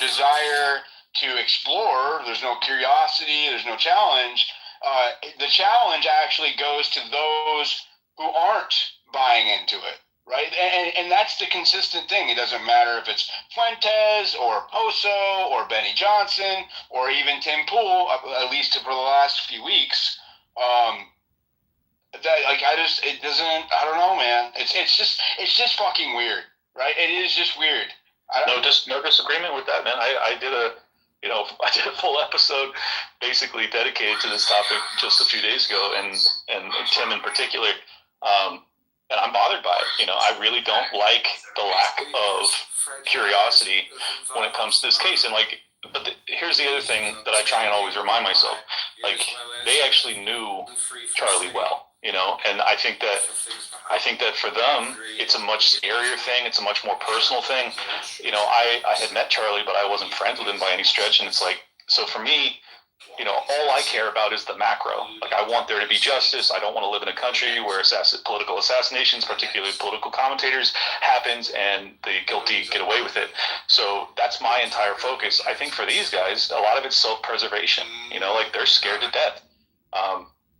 desire to explore. There's no curiosity. There's no challenge. The challenge actually goes to those who aren't buying into it, right? And that's the consistent thing. It doesn't matter if it's Fuentes or Poso or Benny Johnson or even Tim Pool, at least for the last few weeks. I don't know, man. It's just fucking weird, right? It is just weird. No disagreement with that, man. I did a full episode basically dedicated to this topic just a few days ago, and Tim in particular, and I'm bothered by it. I really don't like the lack of curiosity when it comes to this case. And here's the other thing that I try and always remind myself: they actually knew Charlie well. And I think that for them, it's a much scarier thing. It's a much more personal thing. I had met Charlie, but I wasn't friends with him by any stretch. And it's so for me, all I care about is the macro. I want there to be justice. I don't want to live in a country where political assassinations, particularly political commentators, happens and the guilty get away with it. So that's my entire focus. I think for these guys, a lot of it's self-preservation. They're scared to death.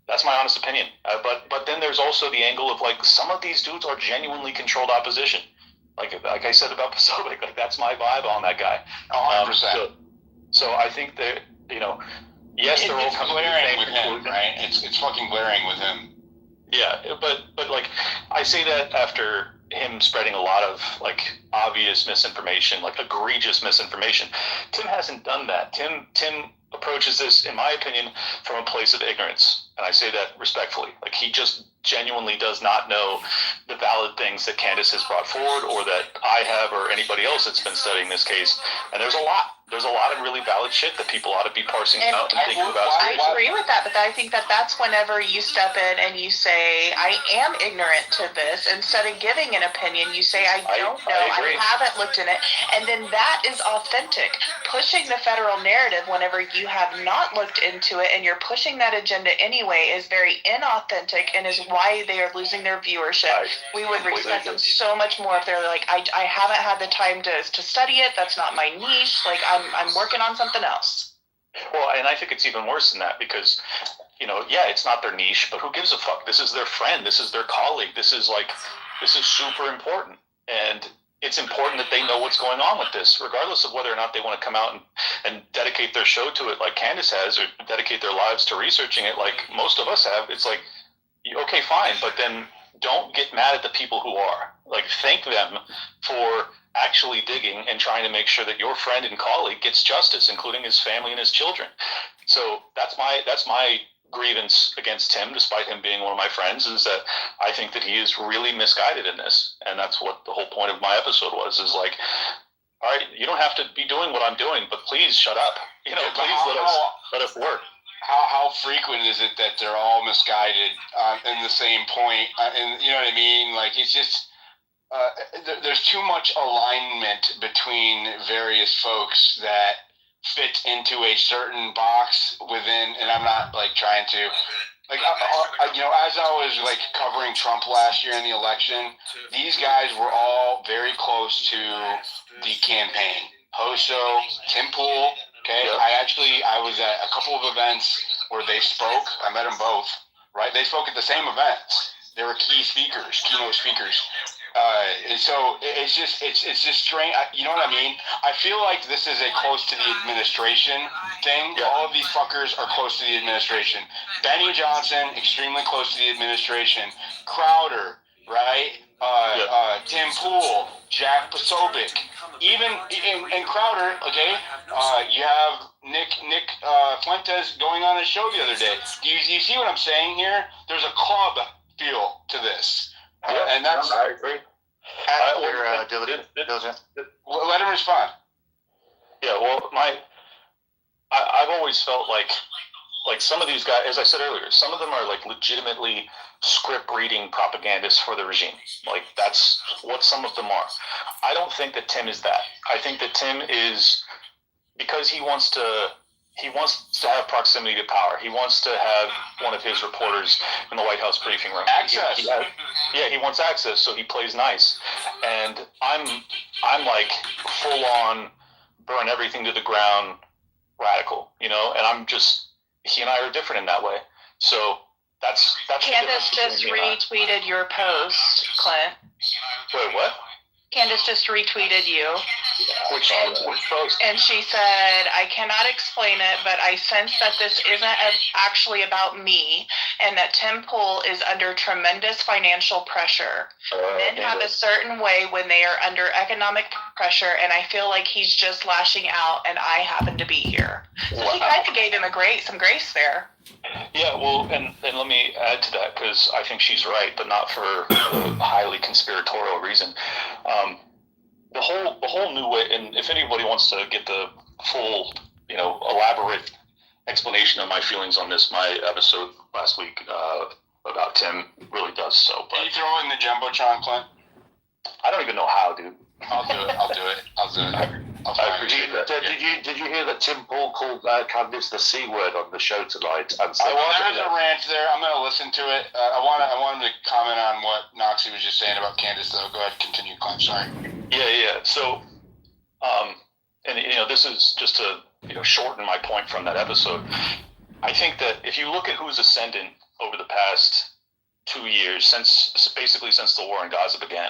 That's my honest opinion. But then there's also the angle of some of these dudes are genuinely controlled opposition. Like I said about Posobiec, that's my vibe on that guy. 100%. So I think that yes, they're all coming glaring with him, right? It's fucking glaring with him. Yeah, but I say that after him spreading a lot of obvious misinformation, egregious misinformation. Tim hasn't done that. Tim approaches this, in my opinion, from a place of ignorance, and I say that respectfully. He just genuinely does not know the valid things that Candace has brought forward, or that I have, or anybody else that's been studying this case. And there's a lot of really valid shit that people ought to be parsing out and thinking about. I agree with that, but I think that's whenever you step in and you say, I am ignorant to this, instead of giving an opinion, you say, I don't know, I haven't looked in it. And then that is authentic. Pushing the federal narrative whenever you have not looked into it and you're pushing that agenda anyway is very inauthentic and is why they are losing their viewership. We would respect them so much more if they're I haven't had the time to study it. That's not my niche. I'm working on something else. Well, and I think it's even worse than that because, it's not their niche, but who gives a fuck? This is their friend. This is their colleague. This is super important. And it's important that they know what's going on with this, regardless of whether or not they want to come out and dedicate their show to it like Candace has, or dedicate their lives to researching it like most of us have. It's okay, fine, but then don't get mad at the people who are. Thank them for actually digging and trying to make sure that your friend and colleague gets justice, including his family and his children. So that's my grievance against Tim, despite him being one of my friends, is that I think that he is really misguided in this. And that's what the whole point of my episode was, all right, you don't have to be doing what I'm doing, but please shut up. Please let us work. How frequent is it that they're all misguided in the same point? And you know what I mean? It's just there's too much alignment between various folks that fit into a certain box within. And I'm not trying to as I was covering Trump last year in the election, these guys were all very close to the campaign. Poso, Tim Pool. Okay, yep. I was at a couple of events where they spoke. I met them both, right? They spoke at the same events. They were keynote speakers. So it's just strange. You know what I mean? I feel like this is a close to the administration thing. Yeah. All of these fuckers are close to the administration. Benny Johnson, extremely close to the administration. Crowder, right? Tim Pool, Jack Posobiec, even in Crowder, okay, you have Nick Fuentes going on his show the other day. Do you see what I'm saying here? There's a club feel to this, and that's. I agree. Let him respond. Yeah, well, I've always felt like some of these guys, as I said earlier, some of them are legitimately script reading propagandists for the regime. That's what some of them are. I don't think that Tim is that. I think that Tim is, because he wants to have proximity to power. He wants to have one of his reporters in the White House briefing room. Access. He wants access, so he plays nice. And I'm full on burn everything to the ground radical, and he and I are different in that way. So that's Candace just retweeted your post, Clint. Wait, what? Candace just retweeted you. Which post? And she said, I cannot explain it, but I sense that this isn't actually about me and that Tim Pool is under tremendous financial pressure. Men have a certain way when they are under economic pressure, and I feel like he's just lashing out, and I happen to be here. So she kind of gave him some grace there. Yeah, well, and let me add to that, because I think she's right, but not for a highly conspiratorial reason. The whole new way, and if anybody wants to get the full, elaborate explanation of my feelings on this, my episode last week about Tim really does so. But can you throw in the Jumbotron, Clint? I don't even know how, dude. I'll do it. I appreciate that. Did you hear that Tim Pool called Candice the C word on the show tonight? And there's a rant there. I'm going to listen to it. I want him to comment on what Noxie was just saying about Candice, though. Go ahead, continue, Clint. Sorry. Yeah. So, and this is just to shorten my point from that episode. I think that if you look at who's ascendant over the past 2 years, since the war in Gaza began,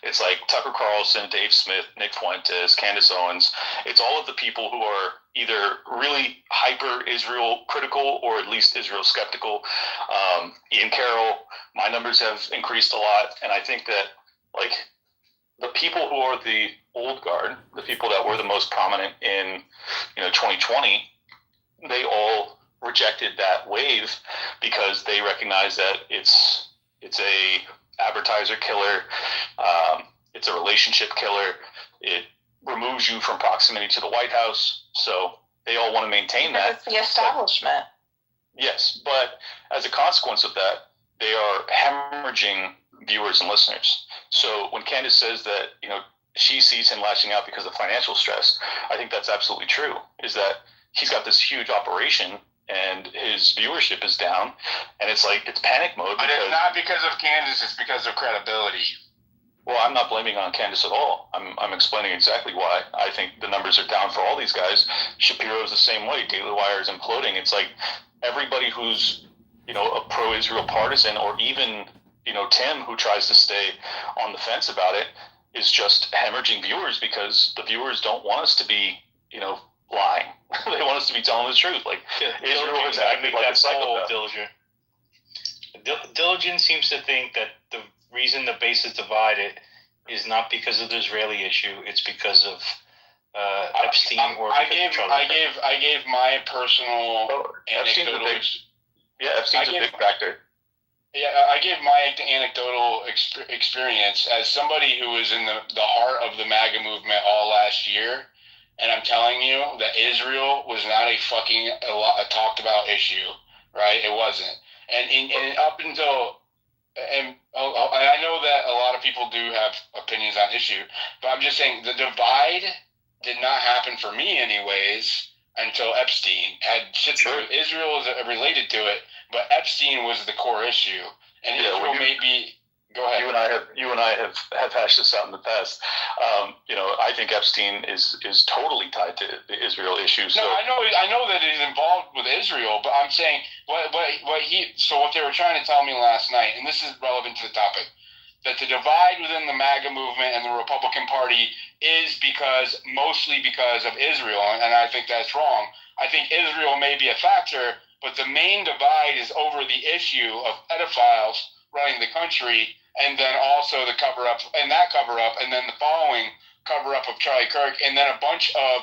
it's like Tucker Carlson, Dave Smith, Nick Fuentes, Candace Owens. It's all of the people who are either really hyper Israel critical or at least Israel skeptical. Ian Carroll, my numbers have increased a lot, and I think that the people who are the old guard, the people that were the most prominent in 2020, they all rejected that wave because they recognize that it's a advertiser killer, it's a relationship killer, it removes you from proximity to the White House, so they all want to maintain that. It's the establishment. Yes, but as a consequence of that, they are hemorrhaging viewers and listeners. So when Candace says that she sees him lashing out because of financial stress, I think that's absolutely true, is that he's got this huge operation and his viewership is down, and it's panic mode. But it's not because of Candace, it's because of credibility. Well, I'm not blaming on Candace at all. I'm explaining exactly why. I think the numbers are down for all these guys. Shapiro's the same way. Daily Wire is imploding. It's like everybody who's, a pro-Israel partisan, or even, Tim, who tries to stay on the fence about it, is just hemorrhaging viewers because the viewers don't want us to be, lying. They want us to be telling the truth. Israel is acting like a psychopath. Diligent seems to think that the reason the base is divided is not because of the Israeli issue; it's because of Epstein I gave my personal anecdotal. Epstein's a big factor. Yeah, I gave my anecdotal experience as somebody who was in the heart of the MAGA movement all last year. And I'm telling you that Israel was not a talked about issue, right? It wasn't. And up until, and I know that a lot of people do have opinions on issue, but I'm just saying the divide did not happen for me anyways until Epstein had shit to do with Israel is related to it, but Epstein was the core issue. And Israel may be. Go ahead. You and I have hashed this out in the past. I think Epstein is totally tied to the Israel issue. So. No, I know that he's involved with Israel, but I'm saying what they were trying to tell me last night, and this is relevant to the topic, that the divide within the MAGA movement and the Republican Party is mostly because of Israel, and I think that's wrong. I think Israel may be a factor, but the main divide is over the issue of pedophiles running the country. And then also the cover-up, and then the following cover-up of Charlie Kirk, and then a bunch of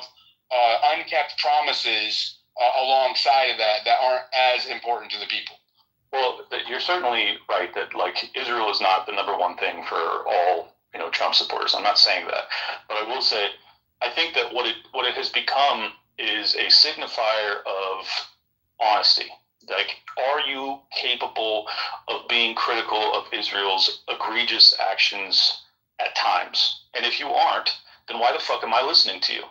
unkept promises alongside of that aren't as important to the people. Well, you're certainly right that Israel is not the number one thing for all Trump supporters. I'm not saying that, but I will say I think that what it has become is a signifier of honesty. Are you capable of being critical of Israel's egregious actions at times? And if you aren't, then why the fuck am I listening to you?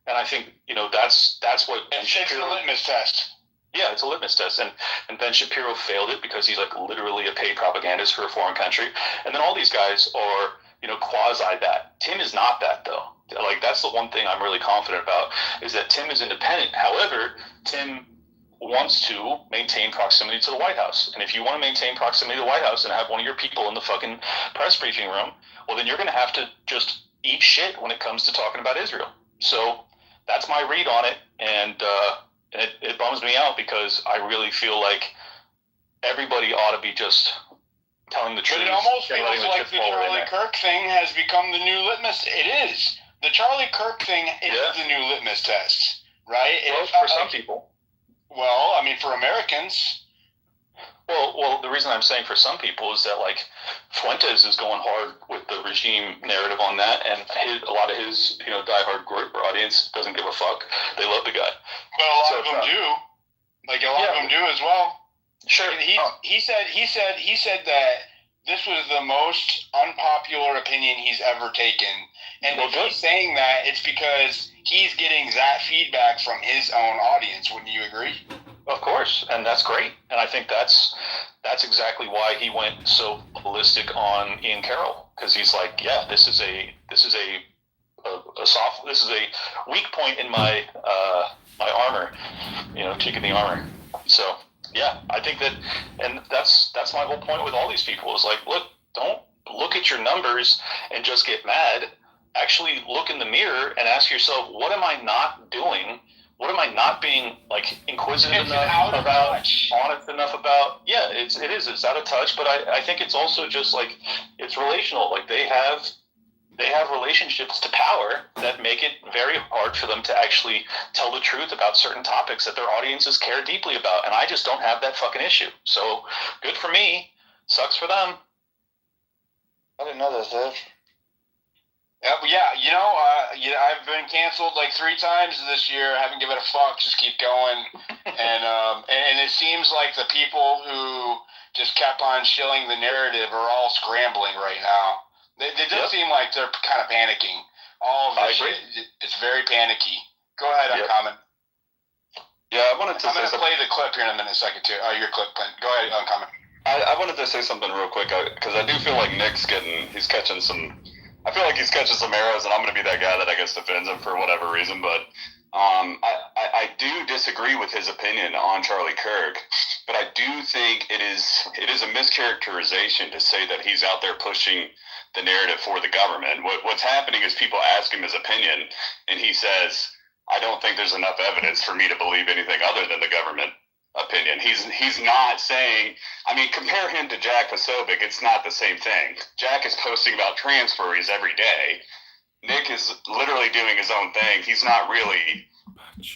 And I think, that's what Ben Shapiro... It's a litmus test. Yeah, it's a litmus test. And Ben Shapiro failed it because he's literally a paid propagandist for a foreign country. And then all these guys are, quasi that. Tim is not that, though. Like, that's the one thing I'm really confident about, is that Tim is independent. However, Tim wants to maintain proximity to the White House. And if you want to maintain proximity to the White House and have one of your people in the fucking press briefing room, well, then you're going to have to just eat shit when it comes to talking about Israel. So that's my read on it. And it bums me out because I really feel like everybody ought to be just telling the truth. But it almost feels like the Charlie Kirk thing has become the new litmus. It is. The Charlie Kirk thing is the new litmus test, right? Well, for some people. Well, I mean, for Americans. Well, the reason I'm saying for some people is that, like, Fuentes is going hard with the regime narrative on that, and a lot of his, diehard group or audience doesn't give a fuck. They love the guy. But a lot of them do. Like, a lot of them do as well. Sure. He said that this was the most unpopular opinion he's ever taken. And if he's saying that, it's because he's getting that feedback from his own audience. Wouldn't you agree? Of course, and that's great. And I think that's exactly why he went so ballistic on Ian Carroll, because he's like, yeah, this is a weak point in my my armor, kicking the armor. So yeah, I think that, and that's my whole point with all these people is like, look, don't look at your numbers and just get mad. Actually look in the mirror and ask yourself, what am I not doing? What am I not being, like, inquisitive enough about, honest enough about? Yeah, it is. It's out of touch, but I think it's also just, like, it's relational. Like, they have relationships to power that make it very hard for them to actually tell the truth about certain topics that their audiences care deeply about, and I just don't have that fucking issue. So, good for me. Sucks for them. I didn't know that, Dave. I've been canceled like 3 times this year. I haven't given a fuck. Just keep going. And it seems like the people who just kept on shilling the narrative are all scrambling right now. It does seem like they're kind of panicking. All of this shit, it's very panicky. Go ahead, Uncommon. Yeah, I'm going to play the clip here in a minute, second too. Your clip, Clint. Go ahead, Uncommon. I wanted to say something real quick because I do feel like he's catching some. I feel like he's catching some arrows, and I'm going to be that guy that I guess defends him for whatever reason. But I do disagree with his opinion on Charlie Kirk. But I do think it is a mischaracterization to say that he's out there pushing the narrative for the government. What's happening is people ask him his opinion, and he says, "I don't think there's enough evidence for me to believe anything other than the government opinion." He's not saying, I mean, compare him to Jack Posobiec, it's not the same thing. Jack is posting about transfers every day. Nick is literally doing his own thing. He's not really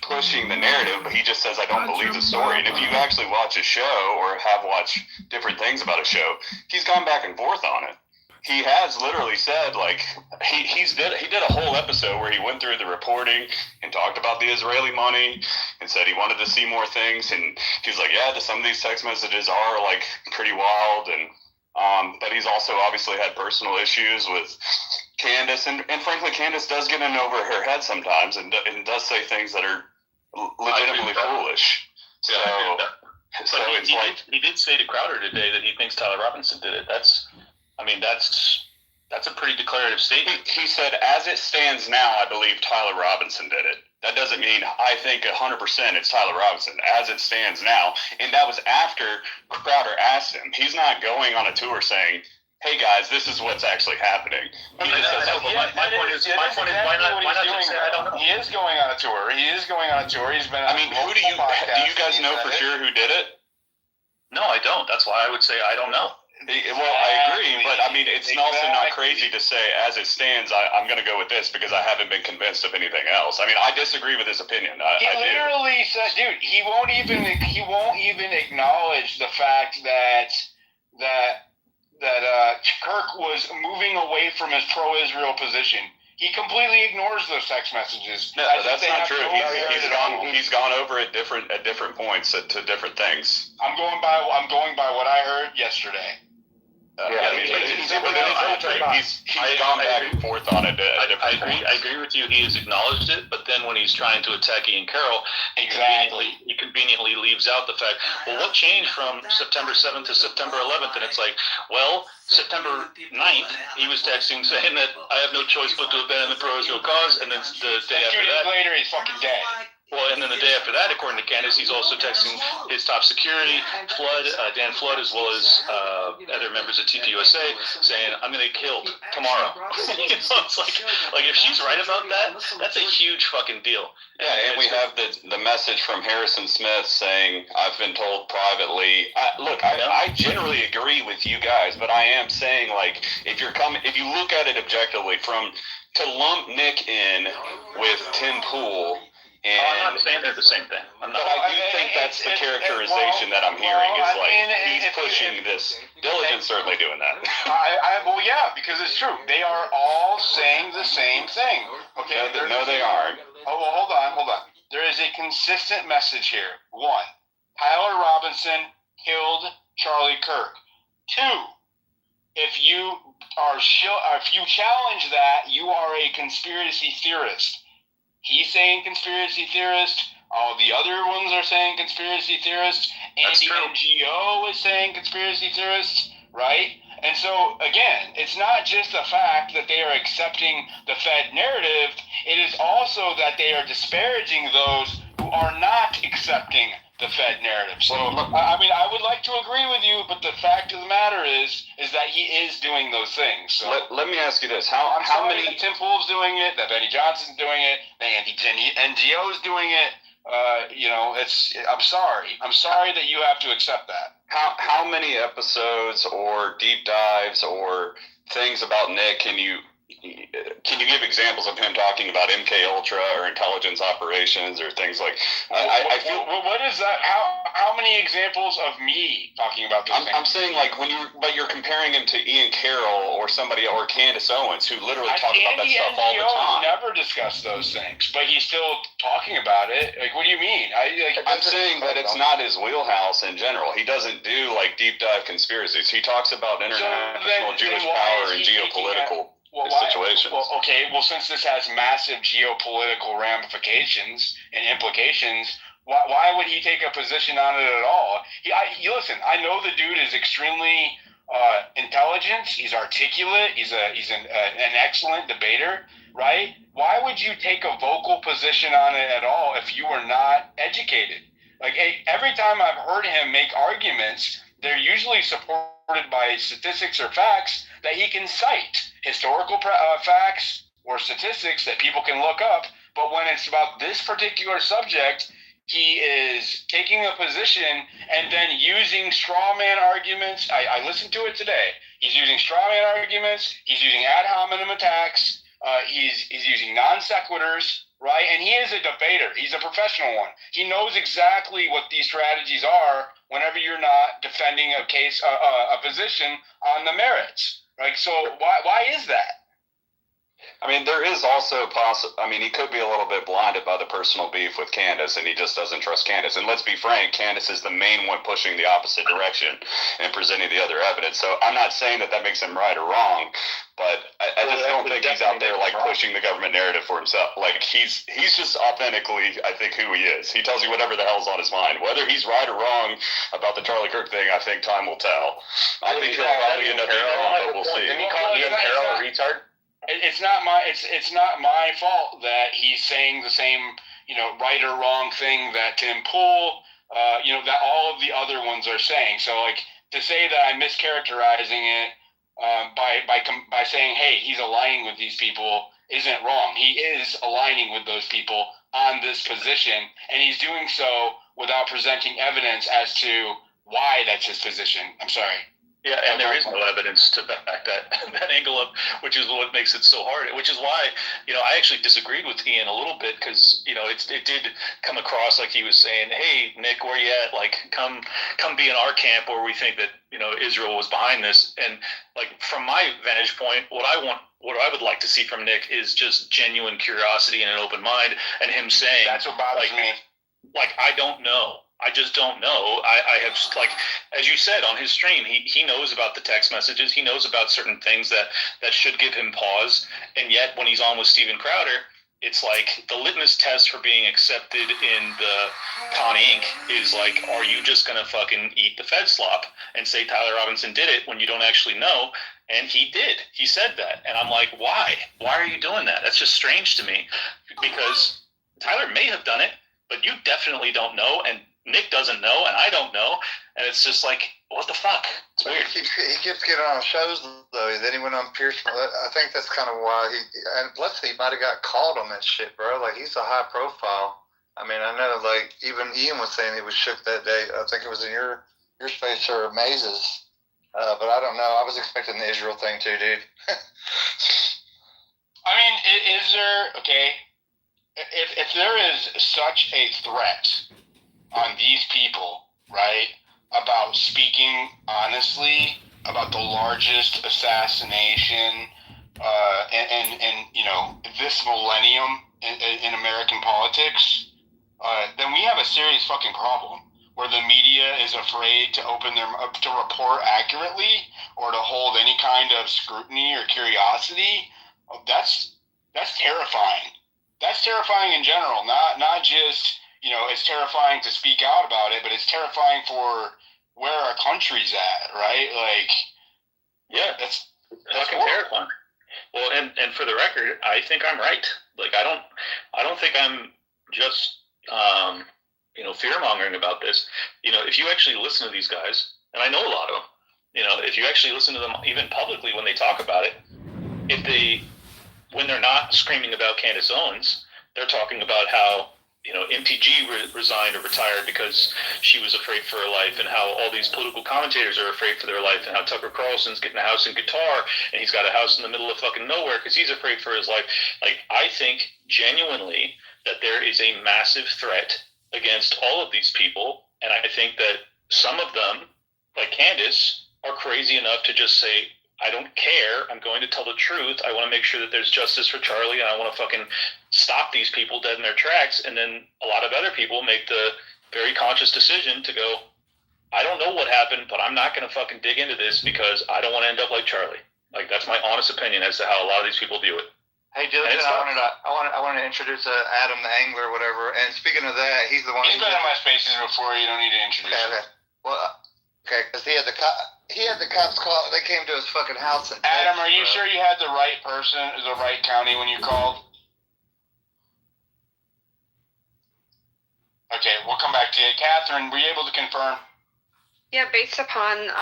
pushing the narrative, but he just says, I don't believe the story. And if you actually watch a show or have watched different things about a show, he's gone back and forth on it. He has literally said, like, he did a whole episode where he went through the reporting and talked about the Israeli money and said he wanted to see more things. And he's like, yeah, some of these text messages are, like, pretty wild. And but he's also obviously had personal issues with Candace. And frankly, Candace does get in over her head sometimes and does say things that are legitimately foolish. So, he did say to Crowder today that he thinks Tyler Robinson did it. That's a pretty declarative statement. He said, as it stands now, I believe Tyler Robinson did it. That doesn't mean I think 100% it's Tyler Robinson. As it stands now, and that was after Crowder asked him. He's not going on a tour saying, hey guys, this is what's actually happening. He just says, my point is, why not just say, I don't know? He is going on a tour. He's been on do you guys know for sure who did it? No, I don't. That's why I would say I don't know. Well, I agree, but I mean, it's also not crazy to say, as it stands, I'm going to go with this because I haven't been convinced of anything else. I mean, I disagree with his opinion. He literally said, dude, he won't even acknowledge the fact that Kirk was moving away from his pro-Israel position. He completely ignores those text messages. No, that's not true. He's gone over at different points to different things. I'm going by what I heard yesterday. He's gone back and forth on it. I agree with you. He has acknowledged it, but then when he's trying to attack Ian Carroll, he conveniently leaves out the fact, well, what changed from September 7th to September 11th? And it's like, well, September 9th, he was texting saying that I have no choice but to abandon the pro-Israel cause, and then the day after that, later, he's fucking dead. well, and then the day after that, according to Candace, he's also texting his top security, Dan Flood, as well as other members of TPUSA, saying, I'm going to get killed tomorrow. It's like if she's right about that, that's a huge fucking deal. Yeah, and we have the message from Harrison Smith saying, I've been told privately. I generally agree with you guys, but I am saying, like, if you look at it objectively, to lump Nick in with Tim Pool. I'm not saying they're the same thing. But I do think that's the characterization that I'm hearing. Is like he's pushing this. Diligent's certainly doing that. Well, yeah, because it's true. They are all saying the same thing. Okay. No, they aren't. Oh, well, hold on. There is a consistent message here. 1, Tyler Robinson killed Charlie Kirk. 2, if you challenge that, you are a conspiracy theorist. He's saying conspiracy theorist. All the other ones are saying conspiracy theorists. Andy NGO is saying conspiracy theorists, right? And so, again, it's not just the fact that they are accepting the Fed narrative. It is also that they are disparaging those who are not accepting the Fed narrative. So, I mean, I would like to agree with you, but the fact of the matter is that he is doing those things. So let me ask you this: how many Tim Pool's doing it? That Benny Johnson's doing it? That Andy NGO's doing it? I'm sorry. I'm sorry that you have to accept that. How many episodes or deep dives or things about Nick can you give examples of him talking about MK Ultra or intelligence operations or things like? I feel. What is that? How many examples of me talking about this? I'm saying like but you're comparing him to Ian Carroll or somebody or Candace Owens who literally talk about that stuff all the time. Never discussed those things, but he's still talking about it. Like, what do you mean? I'm saying that it's not his wheelhouse in general. He doesn't do like deep dive conspiracies. He talks about international Jewish power and geopolitical. Situation. Well, okay. Well, since this has massive geopolitical ramifications and implications, why would he take a position on it at all? Listen. I know the dude is extremely intelligent. He's articulate. He's an excellent debater, right? Why would you take a vocal position on it at all if you were not educated? Like, every time I've heard him make arguments, they're usually supported by statistics or facts that he can cite, historical facts or statistics that people can look up. But when it's about this particular subject, he is taking a position and then using straw man arguments. I listened to it today. He's using straw man arguments. He's using ad hominem attacks. He's using non sequiturs, right? And he is a debater. He's a professional one. He knows exactly what these strategies are whenever you're not defending a case, a position on the merits. Like, so why is that? I mean, there is also he could be a little bit blinded by the personal beef with Candace, and he just doesn't trust Candace. And let's be frank, Candace is the main one pushing the opposite direction and presenting the other evidence. So I'm not saying that makes him right or wrong, but I just don't think he's out there like pushing the government narrative for himself. Like, he's just authentically, I think, who he is. He tells you whatever the hell's on his mind. Whether he's right or wrong about the Charlie Kirk thing, I think time will tell. I think he'll probably end up being wrong, but we'll see. Didn't he call Ian Carroll a retard? It's not my fault that he's saying the same, right or wrong thing that Tim Pool, that all of the other ones are saying. So, like, to say that I'm mischaracterizing it by saying, hey, he's aligning with these people isn't wrong. He is aligning with those people on this position, and he's doing so without presenting evidence as to why that's his position. I'm sorry. Yeah, and there is no evidence to back that angle up, which is what makes it so hard. Which is why, I actually disagreed with Ian a little bit because, it did come across like he was saying, "Hey, Nick, where you at? Like, come be in our camp where we think that Israel was behind this." And like from my vantage point, what I would like to see from Nick is just genuine curiosity and an open mind, and him saying, "That's what bothers me." Like, I don't know. I just don't know. I have, like, as you said on his stream, he knows about the text messages. He knows about certain things that should give him pause. And yet when he's on with Steven Crowder, it's like the litmus test for being accepted in the Con Inc. is like, are you just going to fucking eat the Fed slop and say Tyler Robinson did it when you don't actually know? And he did. He said that. And I'm like, why? Why are you doing that? That's just strange to me, because Tyler may have done it, but you definitely don't know, and Nick doesn't know, and I don't know, and it's just like, what the fuck? It's weird. He keeps getting on shows, though. Then he went on Pierce. I think that's kind of why and plus he might have got called on that shit, bro. Like, he's a high profile. I mean, I know, like, even Ian was saying he was shook that day. I think it was in your space or Mazes. But I don't know. I was expecting the Israel thing too, dude. I mean, is there, okay, if there is such a threat on these people, right, about speaking honestly about the largest assassination and you know, this millennium in American politics, then we have a serious fucking problem where the media is afraid to open their to report accurately or to hold any kind of scrutiny or curiosity. That's terrifying. That's terrifying in general, not just, you know, it's terrifying to speak out about it, but it's terrifying for where our country's at, right? Like, yeah, that's fucking terrifying. Well, and for the record, I think I'm right. Like, I don't think I'm just you know, fear-mongering about this. You know, if you actually listen to these guys, and I know a lot of them, you know, if you actually listen to them even publicly when they talk about it, when they're not screaming about Candace Owens, they're talking about how, you know, MTG resigned or retired because she was afraid for her life, and how all these political commentators are afraid for their life, and how Tucker Carlson's getting a house in Qatar, and he's got a house in the middle of fucking nowhere because he's afraid for his life. Like, I think genuinely that there is a massive threat against all of these people, and I think that some of them, like Candace, are crazy enough to just say, I don't care, I'm going to tell the truth, I want to make sure that there's justice for Charlie, and I want to fucking stop these people dead in their tracks. And then a lot of other people make the very conscious decision to go, I don't know what happened, but I'm not going to fucking dig into this because I don't want to end up like Charlie. Like, that's my honest opinion as to how a lot of these people view it. Hey, Dylan, I wanted to introduce Adam the Angler or whatever. And speaking of that, he's the one. He's been in my spaces before. You don't need to introduce him. Okay. Well, okay, because he had the cops call. They came to his fucking house. Adam, are you sure you had the right person, the right county when you called? Okay, we'll come back to you. Catherine, were you able to confirm? Yeah, based upon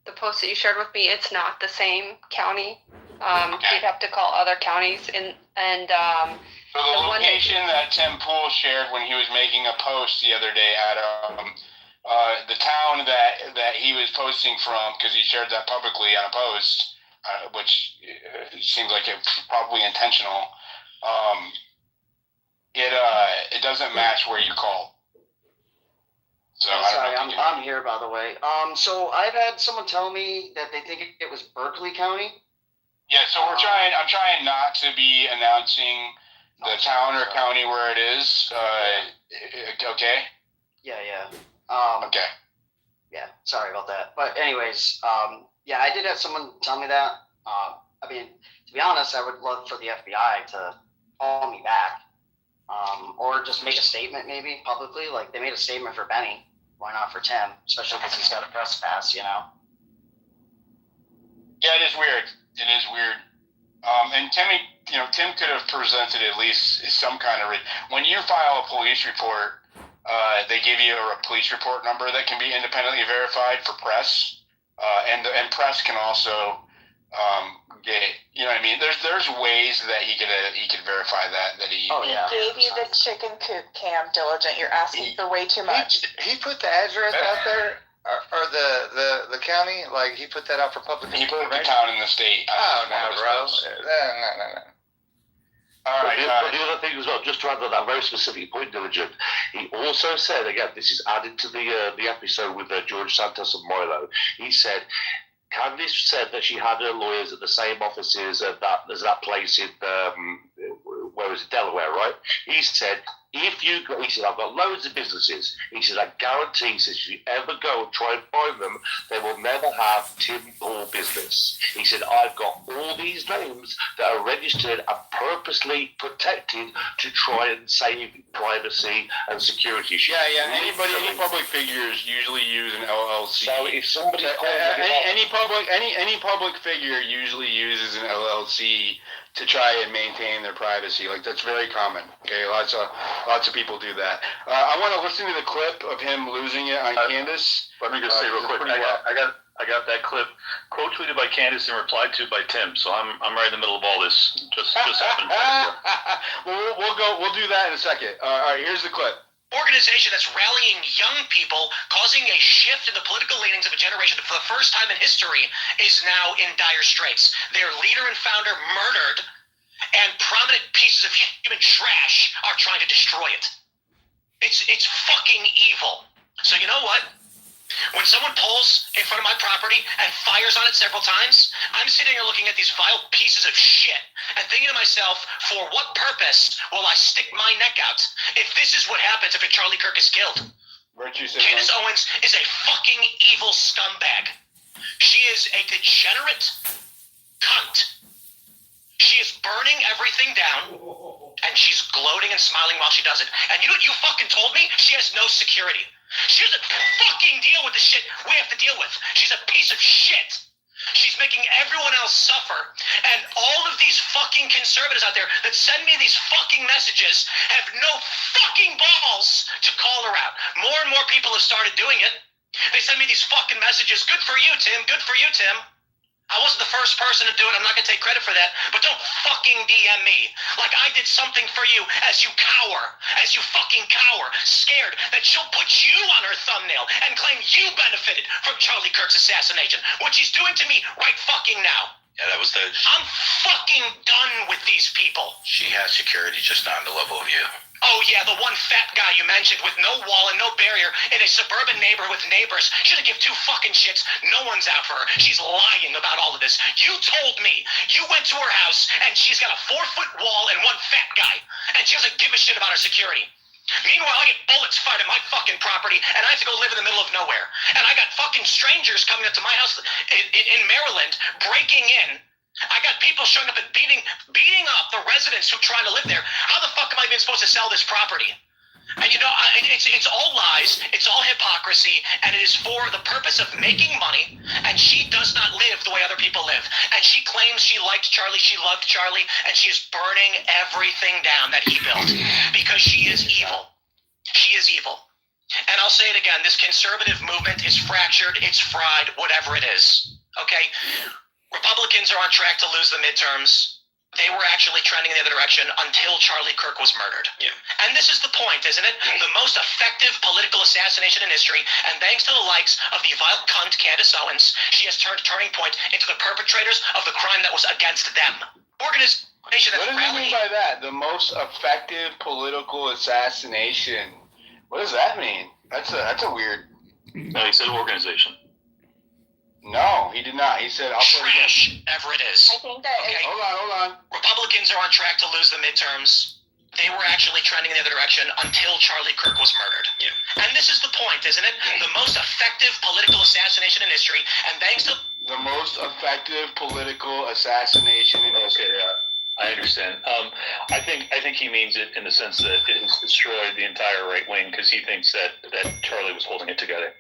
the post that you shared with me, it's not the same county. Okay. You'd have to call other counties. So the location that Tim Poole shared when he was making a post the other day, Adam, the town that he was posting from, because he shared that publicly on a post, which seems like it's probably intentional, it doesn't match where you called. So sorry, I'm here, by the way. So I've had someone tell me that they think it was Berkeley County. Yeah, so I'm trying not to be announcing the town or county where it is. Okay. Yeah. Okay. Yeah, sorry about that. But anyways, yeah, I did have someone tell me that. I mean, to be honest, I would love for the FBI to call me back, or just make a statement maybe publicly. Like, they made a statement for Benny. Why not for Tim? Especially because he's got a press pass, you know? Yeah, it is weird. It is weird. And Tim could have presented at least some kind of when you file a police report, they give you a police report number that can be independently verified for press, and press can also get, you know what I mean. There's ways that he could verify that he. Oh yeah. He gave you the chicken coop cam, Diligent. You're asking for way too much. He put the address out there. Or the county, like, he put that out for public. He put the town in the state. Oh no, bro! No. All right. But the other thing as well, just to add to that very specific point, Diligent, he also said, again, this is added to the episode with George Santos and Milo. He said, Candice said that she had her lawyers at the same offices as that place in where was it, Delaware, right? He said he said, I've got loads of businesses. He said, I guarantee, he says, if you ever go and try and find them, they will never have Tim Paul business. He said, I've got all these names that are registered and purposely protected to try and save privacy and security. Yeah. Any public figures usually use an LLC. So if somebody any public figure usually uses an LLC to try and maintain their privacy. Like, that's very common. Okay, lots of people do that. I want to listen to the clip of him losing it on Candace. Let me just say real quick. I got that clip quote tweeted by Candace and replied to by Tim. So I'm right in the middle of all this. Just happened. Well, we'll do that in a second. All right, here's the clip. Organization that's rallying young people, causing a shift in the political leanings of a generation that for the first time in history is now in dire straits. Their leader and founder murdered, and prominent pieces of human trash are trying to destroy it. It's fucking evil. So you know what? When someone pulls in front of my property and fires on it several times, I'm sitting here looking at these vile pieces of shit and thinking to myself, for what purpose will I stick my neck out if this is what happens if a Charlie Kirk is killed? Candace Owens is a fucking evil scumbag. She is a degenerate cunt. She is burning everything down, and she's gloating and smiling while she does it. And you know what you fucking told me? She has no security. She doesn't fucking deal with the shit we have to deal with. She's a piece of shit. She's making everyone else suffer. And all of these fucking conservatives out there that send me these fucking messages have no fucking balls to call her out. More and more people have started doing it. They send me these fucking messages. Good for you, Tim. Good for you, Tim. I wasn't the first person to do it. I'm not going to take credit for that. But don't fucking DM me like I did something for you as you cower, as you fucking cower, scared that she'll put you on her thumbnail and claim you benefited from Charlie Kirk's assassination, which she's doing to me right fucking now. Yeah, that was the... I'm fucking done with these people. She has security, just not on the level of you. Oh yeah, the one fat guy you mentioned with no wall and no barrier in a suburban neighborhood with neighbors. She doesn't give two fucking shits. No one's out for her. She's lying about all of this. You told me you went to her house and she's got a 4-foot wall and one fat guy. And she doesn't give a shit about her security. Meanwhile, I get bullets fired at my fucking property and I have to go live in the middle of nowhere. And I got fucking strangers coming up to my house in Maryland, breaking in. I got people showing up and beating up the residents who are trying to live there. How the fuck am I even supposed to sell this property? And you know, it's all lies, it's all hypocrisy, and it is for the purpose of making money, and she does not live the way other people live. And she claims she liked Charlie, she loved Charlie, and she is burning everything down that he built, because she is evil. She is evil. And I'll say it again, this conservative movement is fractured, it's fried, whatever it is. Okay? Republicans are on track to lose the midterms. They were actually trending in the other direction until Charlie Kirk was murdered. Yeah. And this is the point, isn't it? The most effective political assassination in history, and thanks to the likes of the vile cunt Candace Owens, she has turned Turning Point into the perpetrators of the crime that was against them. Organization that's What does he mean by that? The most effective political assassination. What does that mean? That's a weird... No, he said organization. No, he did not. He said, I'll play it again. Ever it is. I think that Okay. Hold on. Republicans are on track to lose the midterms. They were actually trending in the other direction until Charlie Kirk was murdered. Yeah. And this is the point, isn't it? The most effective political assassination in history, and thanks to... The most effective political assassination in history. Okay, I understand. I think he means it in the sense that it has destroyed the entire right wing because he thinks that Charlie was holding it together.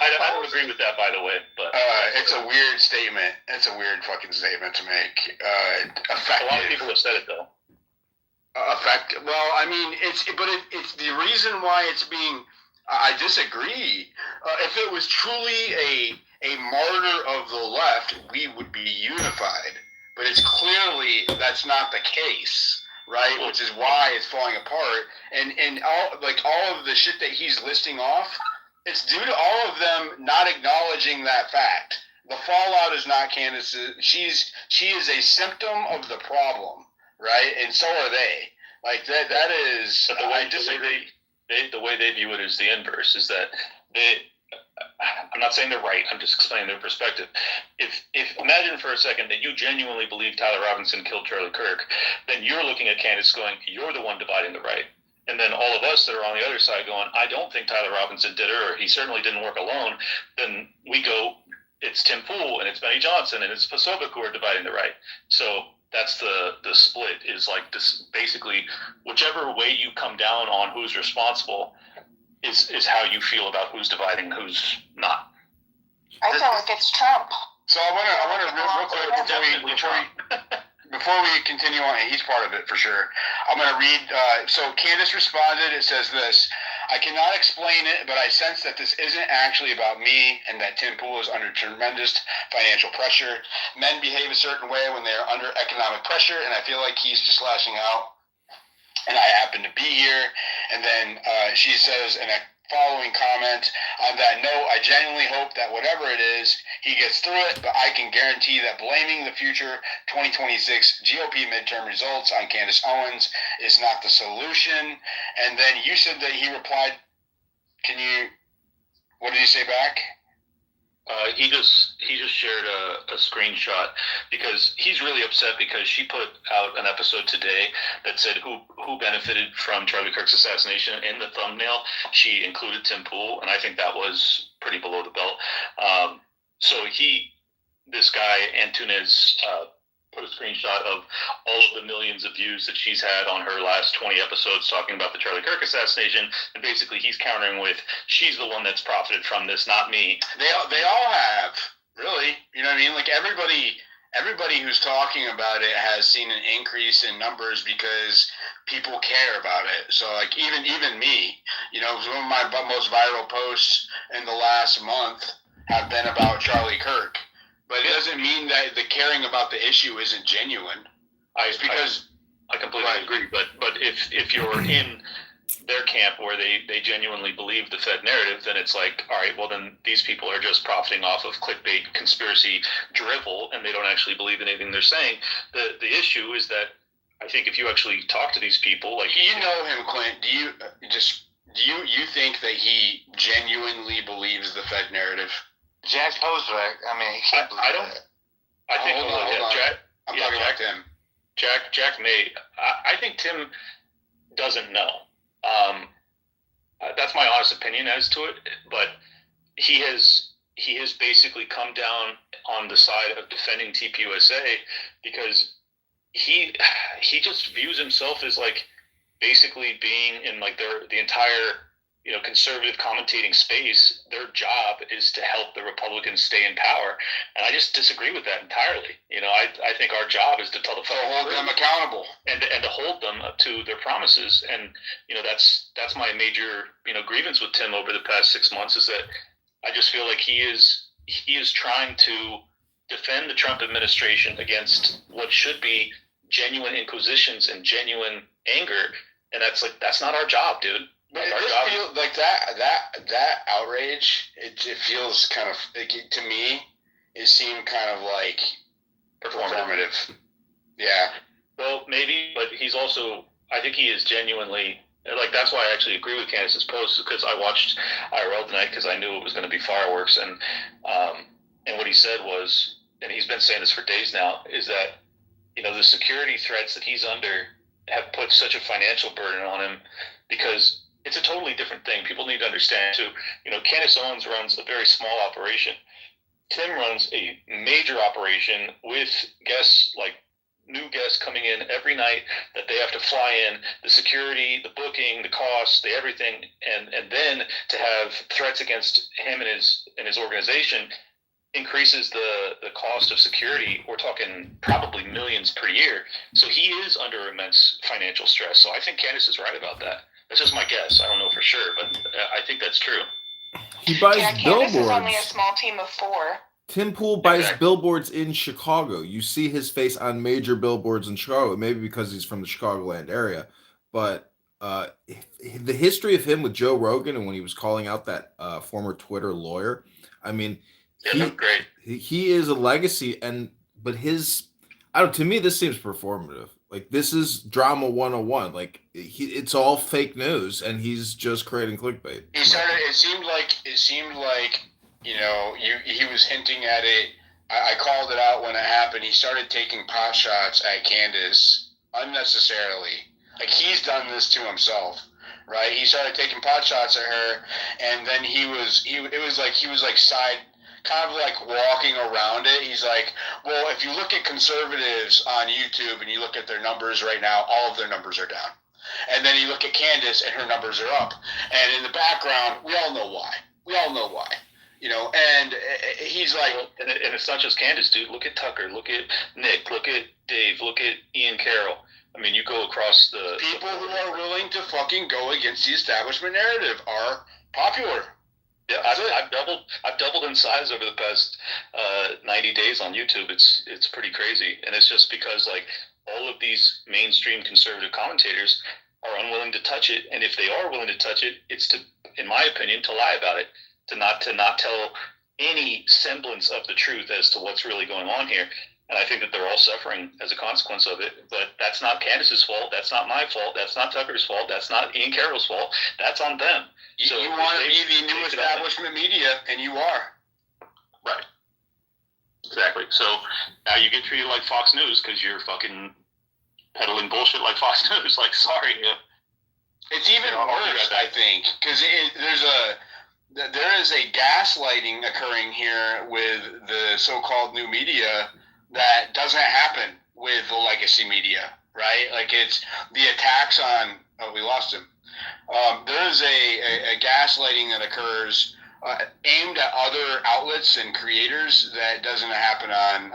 I don't agree with that, by the way. But it's a weird statement. It's a weird fucking statement to make. Effective. A lot of people have said it though. Effective. Well, I mean, it's the reason why it's being. I disagree. If it was truly a martyr of the left, we would be unified. But it's clearly that's not the case, right? Which is why it's falling apart. And all of the shit that he's listing off. It's due to all of them not acknowledging that fact. The fallout is not Candace's. She is a symptom of the problem, right? And so are they. Like that is. But the way they view it is the inverse. Is that I'm not saying they're right. I'm just explaining their perspective. If imagine for a second that you genuinely believe Tyler Robinson killed Charlie Kirk, then you're looking at Candace going, you're the one dividing the right. And then all of us that are on the other side going, I don't think Tyler Robinson did it, or he certainly didn't work alone. Then we go, it's Tim Pool and it's Benny Johnson and it's Posobiec who are dividing the right. So that's the split, is like this, basically whichever way you come down on who's responsible is how you feel about who's dividing and who's not. I feel like it's Trump. So I want to real quick before we continue on, he's part of it for sure. I'm going to read. So Candace responded. It says this: I cannot explain it, but I sense that this isn't actually about me, and that Tim Pool is under tremendous financial pressure. Men behave a certain way when they are under economic pressure, and I feel like he's just lashing out. And I happen to be here. And then she says in a following comment, on that note, I genuinely hope that whatever it is, he gets through it, but I can guarantee that blaming the future 2026 GOP midterm results on Candace Owens is not the solution. And then you said that he replied, what did he say back? He just shared a screenshot because he's really upset because she put out an episode today that said who benefited from Charlie Kirk's assassination. In the thumbnail, she included Tim Pool, and I think that was pretty below the belt. So this guy, Antunes, put a screenshot of all of the millions of views that she's had on her last 20 episodes talking about the Charlie Kirk assassination, and basically he's countering with, she's the one that's profited from this, not me. They all have, really. You know what I mean? Like everybody who's talking about it has seen an increase in numbers because people care about it. So like even me, you know, some of my most viral posts in the last month have been about Charlie Kirk. But it doesn't mean that the caring about the issue isn't genuine. I completely agree. But if you're in their camp where they genuinely believe the Fed narrative, then it's like, all right, well then these people are just profiting off of clickbait conspiracy drivel, and they don't actually believe in anything they're saying. The issue is that I think if you actually talk to these people, like, you know him, Clint. Do you think that he genuinely believes the Fed narrative? Jack Posrak, I mean, he can't believe that. I think hold on. Jack. I'm talking about Tim. Jack may. I think Tim doesn't know. That's my honest opinion as to it. But he has basically come down on the side of defending TPUSA because he just views himself as like basically being in like the entire, you know, conservative commentating space. Their job is to help the Republicans stay in power, and I just disagree with that entirely. You know, I think our job is to tell the folks, hold them accountable, and to hold them to their promises. And you know, that's my major, you know, grievance with Tim over the past 6 months, is that I just feel like he is trying to defend the Trump administration against what should be genuine inquisitions and genuine anger, and that's not our job, dude. But it just feels like that outrage. It feels kind of like, to me, it seemed kind of like performative. Yeah. Well, maybe, but he's also. I think he is genuinely like. That's why I actually agree with Candace's post, because I watched IRL tonight because I knew it was going to be fireworks, and what he said was, and he's been saying this for days now, is that, you know, the security threats that he's under have put such a financial burden on him, because it's a totally different thing. People need to understand too. You know, Candace Owens runs a very small operation. Tim runs a major operation with guests, like new guests coming in every night that they have to fly in, the security, the booking, the costs, the everything, and then to have threats against him and his organization increases the cost of security. We're talking probably millions per year. So he is under immense financial stress. So I think Candace is right about that. That's just my guess. I don't know for sure, but I think that's true. He buys billboards. Candace is only a small team of 4. Tim Pool buys billboards in Chicago. You see his face on major billboards in Chicago, maybe because he's from the Chicagoland area. But the history of him with Joe Rogan and when he was calling out that former Twitter lawyer, I mean, great. He is a legacy, but to me, this seems performative. Like, this is drama 101. Like, it's all fake news, and he's just creating clickbait. It seemed like he was hinting at it. I called it out when it happened. He started taking pot shots at Candace unnecessarily. Like, he's done this to himself, right? He started taking pot shots at her, and then he was kind of like walking around it. He's like, well, if you look at conservatives on YouTube and you look at their numbers right now, all of their numbers are down. And then you look at Candace and her numbers are up. And in the background, we all know why. And he's like... And it's not just Candace, dude. Look at Tucker. Look at Nick. Look at Dave. Look at Ian Carroll. I mean, you go across the... People who are willing to fucking go against the establishment narrative are popular. Yeah, I've doubled in size over the past 90 days on YouTube. It's pretty crazy, and it's just because like all of these mainstream conservative commentators are unwilling to touch it, and if they are willing to touch it, it's to, in my opinion, to lie about it, to not tell any semblance of the truth as to what's really going on here. And I think that they're all suffering as a consequence of it. But that's not Candace's fault. That's not my fault. That's not Tucker's fault. That's not Ian Carroll's fault. That's on them. So you want to be the new establishment media, and you are. Right. Exactly. So now you get treated like Fox News because you're fucking peddling bullshit like Fox News. Like, sorry. It's even worse, I think, because there is a gaslighting occurring here with the so-called new media that doesn't happen with the legacy media, right? Like, it's the attacks on... Oh, we lost him. There is a gaslighting that occurs aimed at other outlets and creators that doesn't happen on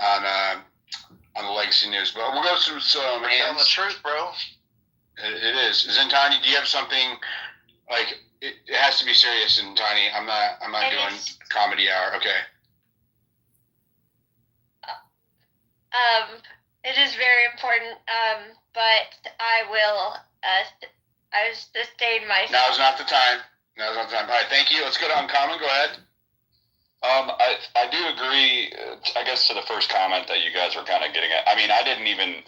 the legacy news. But we'll go through some We're telling the truth, bro. It is. Zentani, do you have something like... It has to be serious, Zentani. I'm not doing comedy hour. Okay. It is very important, but I will sustain myself. Now's not the time. All right, thank you. Let's go to Uncommon. Go ahead. I do agree, I guess, to the first comment that you guys were kind of getting at. I mean, I didn't even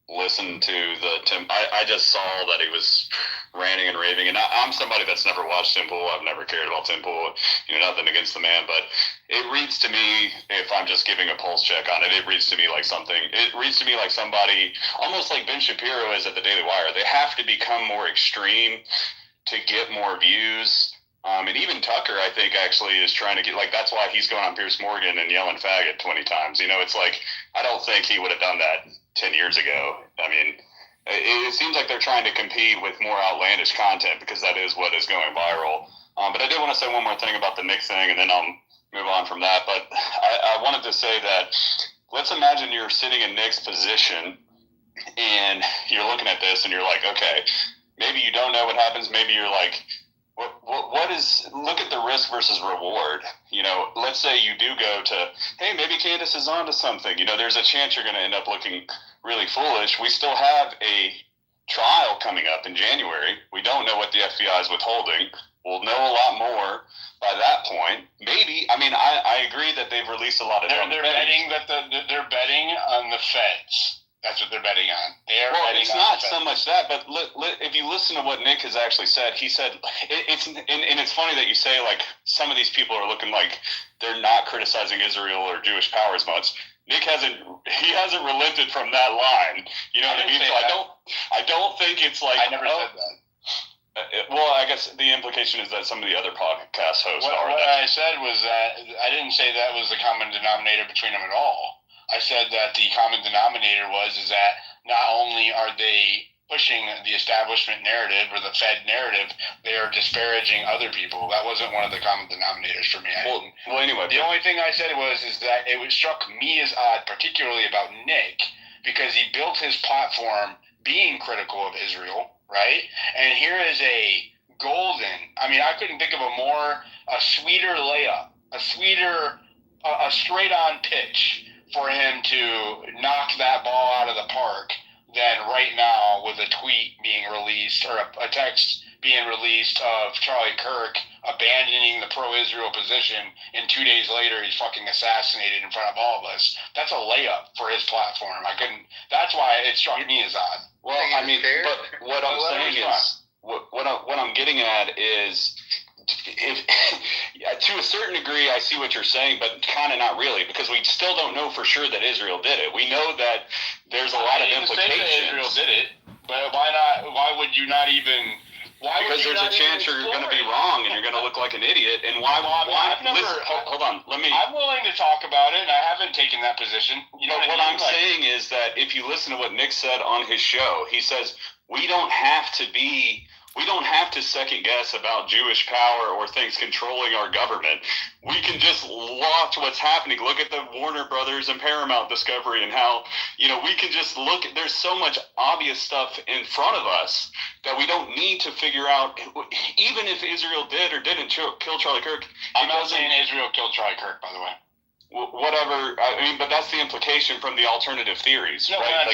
listen to the Tim. I just saw that he was ranting and raving, and I'm somebody that's never watched Tim Pool. I've never cared about Tim Pool. Nothing against the man, but it reads to me, if I'm just giving a pulse check on it, it reads to me like something. It reads to me like somebody, almost like Ben Shapiro is at the Daily Wire. They have to become more extreme to get more views. And even Tucker, I think, actually is trying to get, like, that's why he's going on Pierce Morgan and yelling faggot 20 times. It's like, I don't think he would have done that 10 years ago. I mean, it seems like they're trying to compete with more outlandish content because that is what is going viral. But I did want to say one more thing about the Nick thing, and then I'll move on from that. But I wanted to say that let's imagine you're sitting in Nick's position and you're looking at this and you're like, okay, maybe you don't know what happens. Maybe you're like, what is, look at the risk versus reward. Let's say you do go to, hey, maybe Candace is onto something. There's a chance you're going to end up looking really foolish. We still have a trial coming up in January. We don't know what the FBI is withholding. We'll know a lot more by that point. Maybe. I mean, I agree that they've released a lot of... They're betting that they're betting on the feds. That's what they're betting on. It's not so much that, but if you listen to what Nick has actually said, he said it's funny that you say like some of these people are looking like they're not criticizing Israel or Jewish power as much. Nick hasn't relented from that line. You know what I mean? So I don't think it's like I never said that. Well, I guess the implication is that some of the other podcast hosts are. What I said was that I didn't say that was the common denominator between them at all. I said that the common denominator is that not only are they pushing the establishment narrative or the Fed narrative, they are disparaging other people. That wasn't one of the common denominators for me. Well, anyway. The only thing I said is that it struck me as odd, particularly about Nick, because he built his platform being critical of Israel, right? And here is a I couldn't think of a sweeter layup, a straight-on pitch for him to knock that ball out of the park than right now with a tweet being released or a text being released of Charlie Kirk abandoning the pro-Israel position, and 2 days later he's fucking assassinated in front of all of us. That's a layup for his platform. That's why it struck me as odd. Well, I mean, but what I'm saying is, what I'm getting at is, to a certain degree, I see what you're saying, but kind of not really, because we still don't know for sure that Israel did it. We know that there's a lot of implications. Say that Israel did it, but why not? Why would you not even? Because there's a chance you're going to be wrong and you're going to look like an idiot. And why? Hold on. I'm willing to talk about it, and I haven't taken that position. You know what I'm saying is that if you listen to what Nick said on his show, he says we don't have to second guess about Jewish power or things controlling our government. We can just watch what's happening. Look at the Warner Brothers and Paramount discovery and how, we can just look at, there's so much obvious stuff in front of us that we don't need to figure out, even if Israel did or didn't kill Charlie Kirk. I'm not saying Israel killed Charlie Kirk, by the way. Whatever, but that's the implication from the alternative theories. No, right?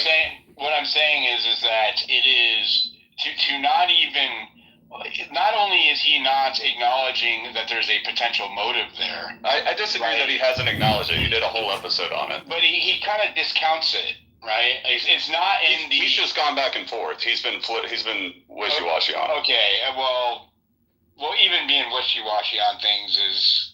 What I'm saying is that it is to not even. Not only is he not acknowledging that there's a potential motive there. I disagree that he hasn't acknowledged it. He did a whole episode on it. But he kind of discounts it, right? It's not in the. He's just gone back and forth. He's been wishy-washy on it. Okay, well, even being wishy-washy on things is.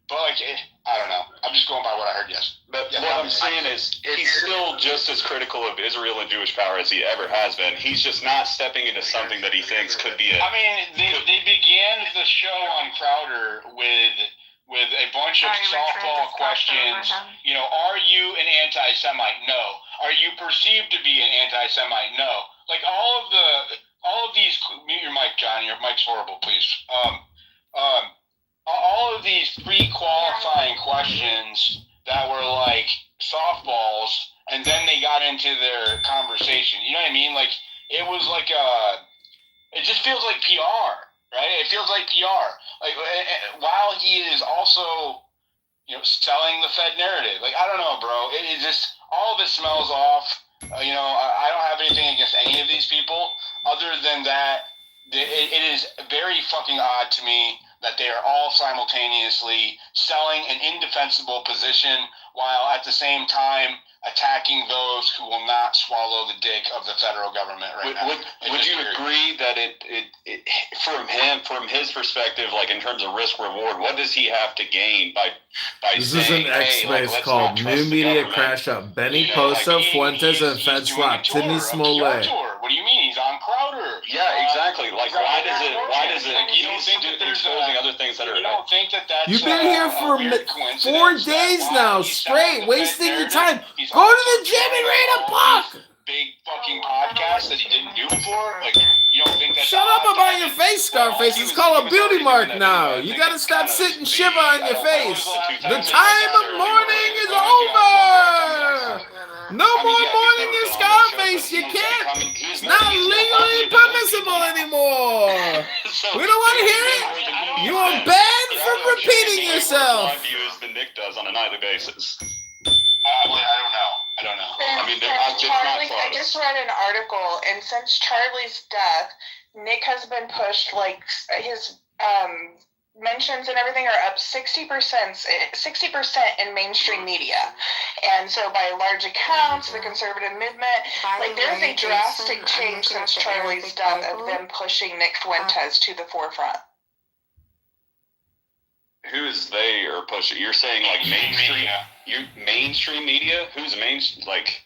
But, I don't know. I'm just going by what I heard, yes. But what I'm saying is he's still just as critical of Israel and Jewish power as he ever has been. He's just not stepping into something that he thinks could be I mean, they began the show on Crowder with a bunch of softball questions. Are you an anti-Semite? No. Are you perceived to be an anti-Semite? No. Like all of these. Mute your mic, Johnny. Your mic's horrible, please. All of these pre-qualifying questions that were like softballs, and then they got into their conversation. You know what I mean? Like it was like it just feels like PR, right? It feels like PR. Like while he is also, selling the Fed narrative. Like I don't know, bro. It just all of it smells off. I don't have anything against any of these people, other than that it is very fucking odd to me that they are all simultaneously selling an indefensible position while at the same time attacking those who will not swallow the dick of the federal government right now. Would you agree that it from his perspective, like in terms of risk reward, what does he have to gain by this saying, is an X-Space called New Media Crash Up. Benny Posa, Fuentes, and Fed Swap. Timmy Smollett. What do you mean? He's on Crowder. Yeah, exactly. Like, why does it? You don't think that there's other things that are? You don't think that that's You've been here for 4 days now, straight, wasting your time. Go to the gym and read a book. Big fucking podcast that he didn't do before. Like, you don't think that? Shut up about your face, Scarface. It's called a beauty mark now. You gotta stop sitting shiver on your face. The time of mourning is over. No more mourning your Scarface. You can't. It's not legally permissible anymore. We don't want to hear it. You are banned from repeating yourself. My view is than Nick does on a nightly basis. I don't know. I just read an article, and since Charlie's death, Nick has been pushed, like, his mentions and everything are up 60% in mainstream media. And so by large accounts, the conservative movement, like, there's a drastic change since Charlie's death of them pushing Nick Fuentes to the forefront. Who is they or pushing? You're saying like mainstream media? Mainstream media? Who's like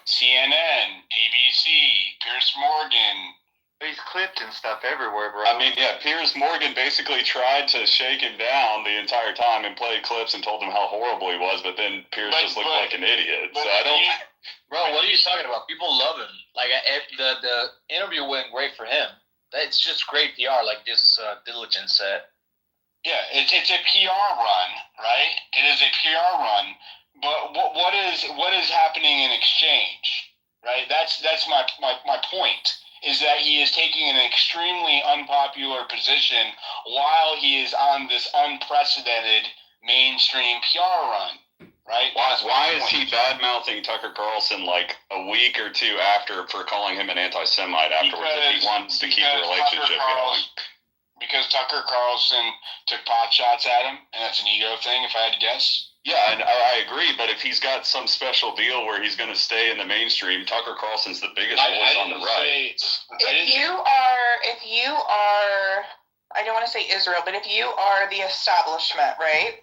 CNN, ABC, Piers Morgan. He's clipped and stuff everywhere, bro. I mean, yeah, Piers Morgan basically tried to shake him down the entire time and played clips and told him how horrible he was, but then Piers just looked like an idiot. So I don't. Bro, what are you talking about? People love him. Like the interview went great for him. It's just great PR, like this Diligence said. Yeah, it's a PR run, right? It is a PR run. But what is happening in exchange, right? That's my point. Is that he is taking an extremely unpopular position while he is on this unprecedented mainstream PR run, right? Why is he bad-mouthing Tucker Carlson like a week or two after for calling him an anti-Semite afterwards if he wants to keep the relationship going? Because Tucker Carlson took pot shots at him, and that's an ego thing, if I had to guess. Yeah, and I agree, but if he's got some special deal where he's going to stay in the mainstream, Tucker Carlson's the biggest voice on the right. If you are, I I don't want to say Israel, but if you are the establishment, right?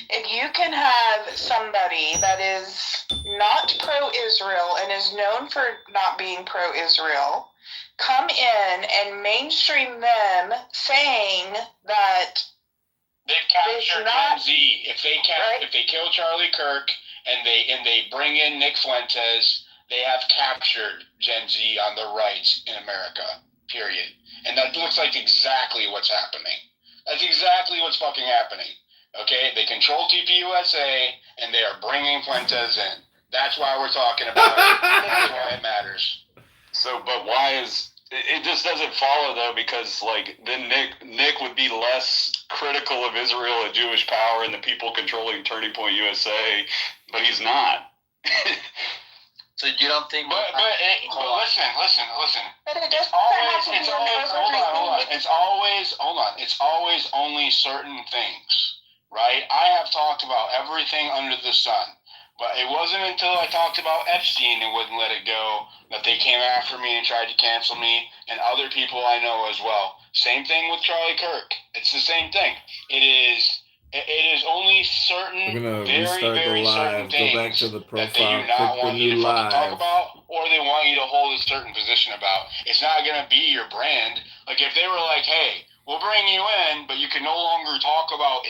If you can have somebody that is not pro-Israel and is known for not being pro-Israel come in and mainstream them saying that they've captured Gen Z. If they kill Charlie Kirk and they bring in Nick Fuentes, they have captured Gen Z on the right in America. Period. And that looks like exactly what's happening. That's exactly what's fucking happening. Okay, they control TPUSA and they are bringing Fuentes in. That's why we're talking about it. That's why it matters. So, but why is it just doesn't follow though? Because like then Nick would be less critical of Israel and Jewish power and the people controlling Turning Point USA, but he's not. So you don't think? But listen. But it It's always only certain things, right? I have talked about everything under the sun, but it wasn't until I talked about Epstein and wouldn't let it go that they came after me and tried to cancel me, and other people I know as well. Same thing with Charlie Kirk. It's the same thing. It is only certain, We're gonna very, restart very the certain live. things Go back to the that they profile. do not Click the want you new to fucking talk live. about, or they want you to hold a certain position about. It's not gonna be your brand. Like if they were like, hey, we'll bring you in, but you can no longer talk about